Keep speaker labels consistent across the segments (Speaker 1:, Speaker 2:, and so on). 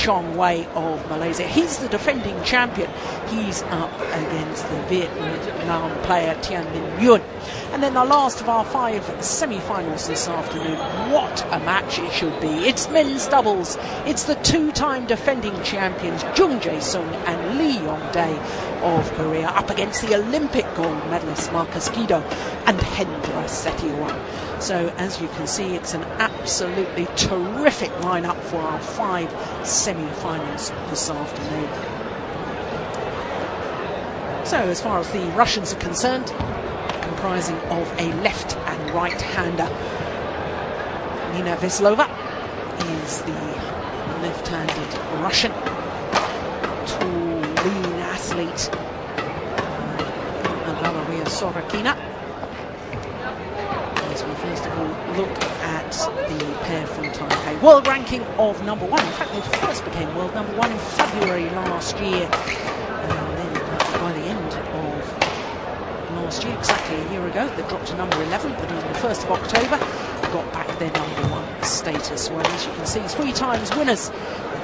Speaker 1: Chong Wei of Malaysia. He's the defending champion. He's up against the Vietnam player Tien Minh Nguyen. And then the last of our 5 semi-finals this afternoon. What a match it should be. It's men's doubles. It's the 2-time defending champions Jung Jae-sung and Lee Yong-dae of Korea up against the Olympic gold medalist Marcus Guido and Hendra Setiawan. So as you can see, it's an absolutely terrific lineup for our 5 semi-finals this afternoon. So as far as the Russians are concerned, comprising of a left and right-hander, Nina Vislova is the left-handed Russian, tall, lean athlete, Valeria Sorokina. As we first of all look at the pair from Taipei. World ranking of #1. In fact, they first became world #1 in February last year. And then by the end of last year, exactly a year ago, they dropped to #11, but on the 1st of October, got back their #1 status. Well, as you can see, 3 times winners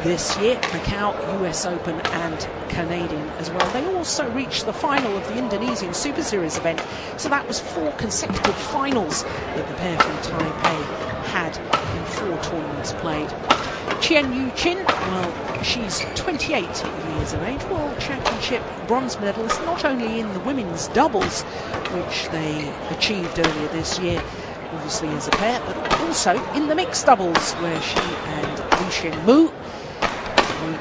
Speaker 1: this year, Macau, US Open and Canadian as well. They also reached the final of the Indonesian Super Series event, so that was 4 consecutive finals that the pair from Taipei had in 4 tournaments played. Chien well, she's 28 years of age, World Championship bronze medalist, not only in the women's doubles, which they achieved earlier this year, obviously as a pair, but also in the mixed doubles, where she and Lee Shen-mu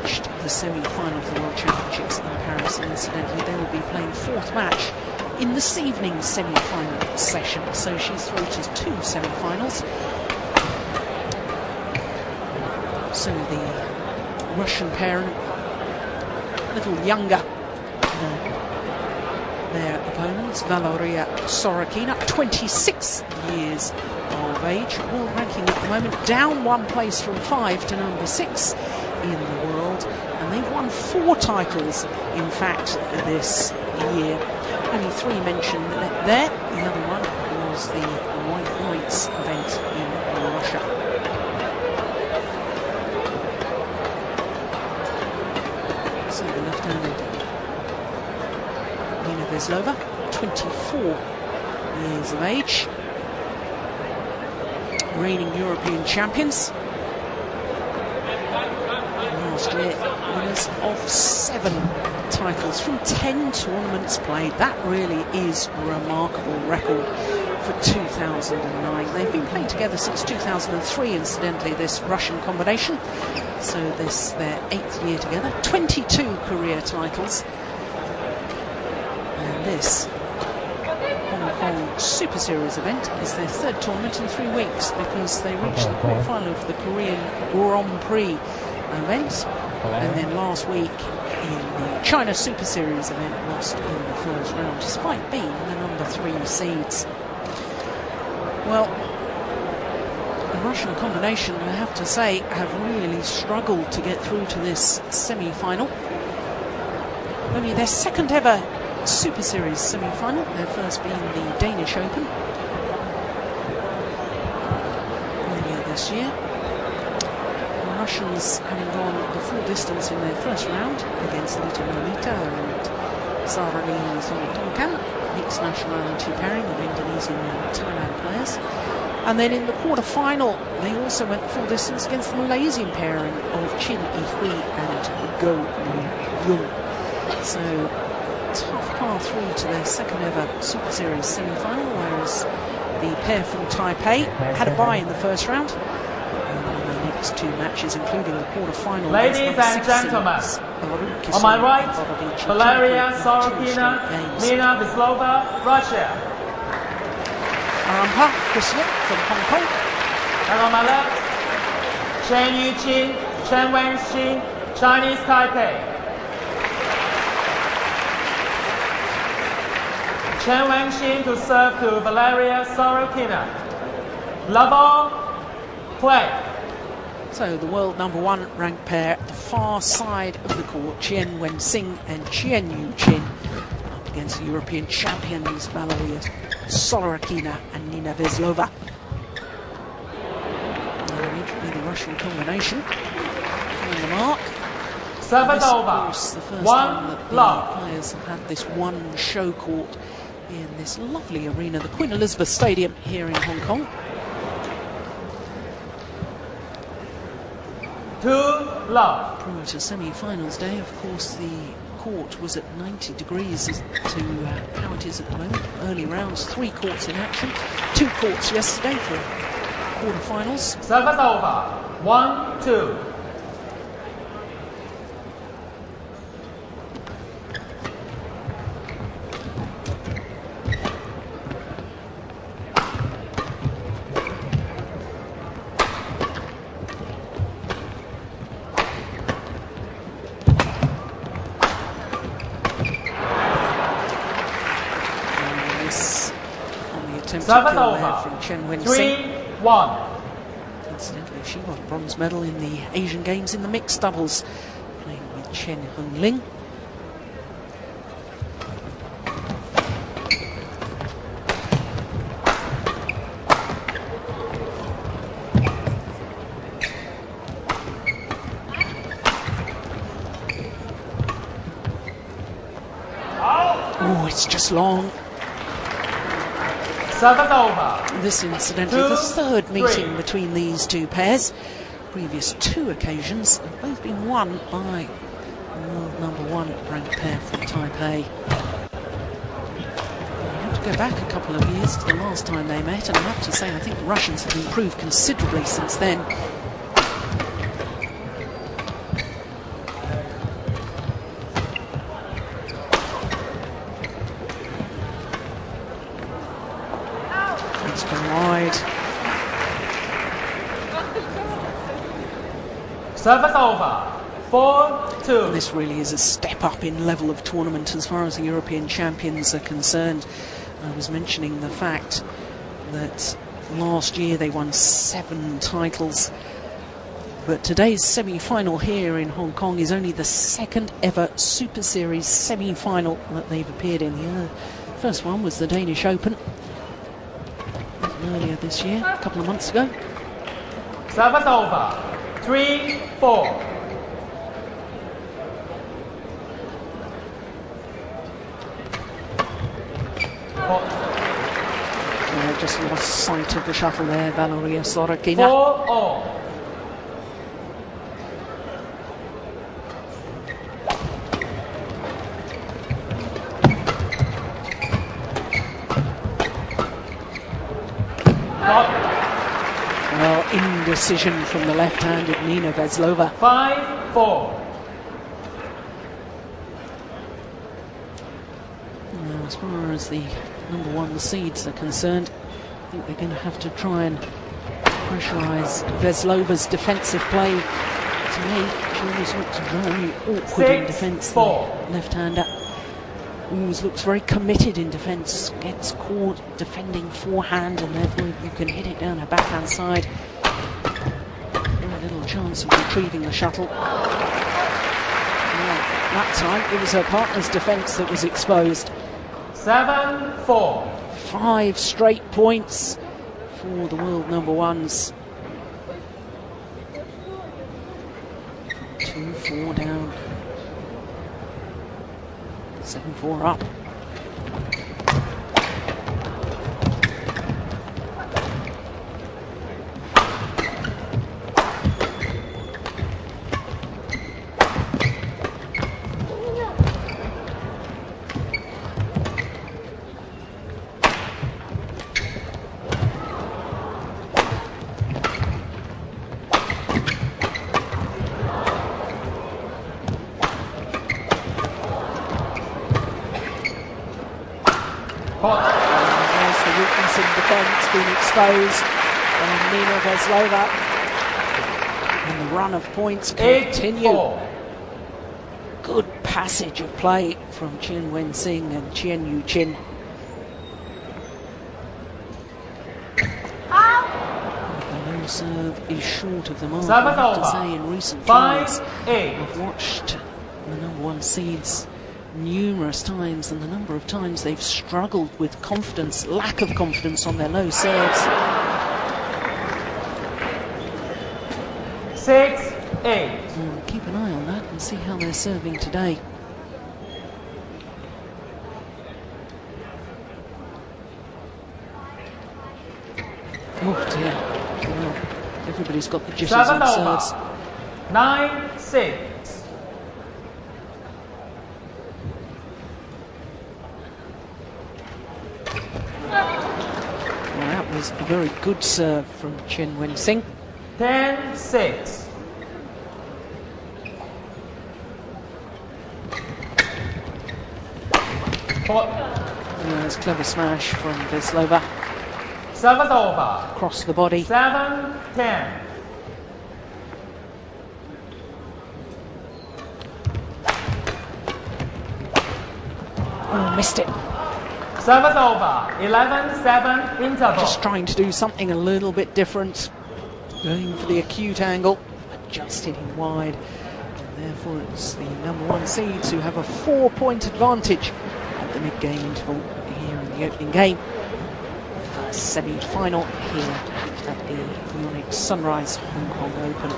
Speaker 1: reached the semi-final of the World Championships in Paris. And incidentally, they will be playing 4th match in this evening's semi-final session. So she's through to 2 semi-finals. So the Russian pair, a little younger than their opponents, Valeria Sorokina, 26 years of age, world ranking at the moment, down 1 place from 5 to #6 in the world, and they've won 4 titles in fact this year. Only 3 mentioned there. The other one was the White Knights event in Russia. So the left-handed Nina Vislova, 24 years of age, reigning European champions. Last year, winners of 7 titles from 10 tournaments played. That really is a remarkable record for 2009. They've been playing together since 2003, incidentally, this Russian combination. So this their 8th year together. 22 career titles. And this Hong Kong Super Series event is their 3rd tournament in 3 weeks, because they reached the quarterfinal of the Korean Grand Prix event, and then last week in the China Super Series event lost in the 1st round, despite being the #3 seeds. Well, the Russian combination, I have to say, have really struggled to get through to this semi-final. Only their 2nd ever Super Series semi-final, their first being the Danish Open earlier this year. The Russians having gone the full distance in their 1st round against Lita Nolita and Sarani Songtongkan, mixed nationality pairing of Indonesian and Thailand players. And then in the quarter-final, they also went the full distance against the Malaysian pairing of Chin Yi-hui and Go Yung. So tough path through to their 2nd ever Super Series semi-final, whereas the pair from Taipei had a bye in the 1st round. And the next 2 matches, including the quarter-final.
Speaker 2: Ladies and gentlemen, on my right, Valeria Sorokina, Nina Vislova, Russia.
Speaker 1: Arampa Christian from Hong Kong.
Speaker 2: And on my left, Chien Yu-chin, Chen Wen-xin, Chinese Taipei. Chen Wen-xin to serve to Valeria Sorokina. Love all, play.
Speaker 1: So the world #1 ranked pair at the far side of the court, Chien Wen-xin and Chien Yu-chin, up against the European champions Valeria Sorokina and Nina Vislova. And immediately the Russian combination on the mark.
Speaker 2: Service
Speaker 1: This, of
Speaker 2: over.
Speaker 1: course, the first
Speaker 2: One
Speaker 1: time that the
Speaker 2: love.
Speaker 1: players have had this one show court in this lovely arena, the Queen Elizabeth Stadium here in Hong Kong.
Speaker 2: 2-love.
Speaker 1: Prior to semi-finals day, of course, the court was at 90 degrees as to how it is at the moment. Early rounds, 3 courts in action, 2 courts yesterday for quarter-finals.
Speaker 2: Service over. 1-2. Service over.
Speaker 1: From Chien
Speaker 2: 3-1.
Speaker 1: Incidentally, she won a bronze medal in the Asian Games in the mixed doubles, playing with Chen Hongling. Oh, it's just long.
Speaker 2: Service over.
Speaker 1: This, incidentally, the third meeting between these two pairs. Previous 2 occasions have both been won by world #1 ranked pair from Taipei. You have to go back a couple of years to the last time they met, and I have to say I think the Russians have improved considerably since then. It's gone wide.
Speaker 2: Service over. 4-2.
Speaker 1: This really is a step up in level of tournament as far as the European champions are concerned. I was mentioning the fact that last year they won 7 titles, but today's semi-final here in Hong Kong is only the 2nd ever Super Series semi-final that they've appeared in. The first one was the Danish Open earlier this year, a couple of months ago.
Speaker 2: Service over. 3-4.
Speaker 1: Just lost sight of the shuttle there, Valeria Sorokina.
Speaker 2: 4-all.
Speaker 1: Well, indecision from the left-handed Nina Vislova.
Speaker 2: 5-4.
Speaker 1: Now, as far as the #1 seeds are concerned, I think they're going to have to try and pressurise Veslova's defensive play. To me, she always looks very awkward in defence. The left-hander always looks very committed in defence, gets caught defending forehand, and therefore you can hit it down her backhand side. Very little chance of retrieving the shuttle. Well, that time it was her partner's defence that was exposed.
Speaker 2: 7-4.
Speaker 1: 5 straight points for the world #1s. 2-4 down. 7-4 up. There's the weakness in defence being exposed by Nina Vislova. And the run of points continue.
Speaker 2: 8-4.
Speaker 1: Good passage of play from Chien Wen-sing and Chien Yu-chin. The low serve is short of the mark. I have to say, in recent trials, I've watched the #1 seeds numerous times, and the number of times they've struggled with confidence, lack of confidence on their low serves.
Speaker 2: 6-8.
Speaker 1: keep an eye on that and see how they're serving today. Oh dear. Well, everybody's got the jitters on serves.
Speaker 2: 9-6.
Speaker 1: Well, that was a very good serve from Chien.
Speaker 2: 10-6.
Speaker 1: That's a clever smash from Vislova.
Speaker 2: Serve over.
Speaker 1: Across the body.
Speaker 2: 7-10.
Speaker 1: Oh, missed it.
Speaker 2: Serve over. 11-7 interval.
Speaker 1: Just trying to do something a little bit different. Going for the acute angle, but just hitting wide. And therefore, it's the #1 seeds who have a 4-point advantage at the mid-game interval here in the opening game. Semi-final here at the Munich Sunrise Hong Kong Open.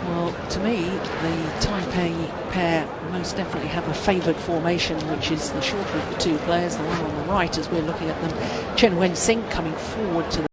Speaker 1: Well, to me, the Taipei pair most definitely have a favoured formation, which is the shorter of the two players, the one on the right as we're looking at them. Chien coming forward to the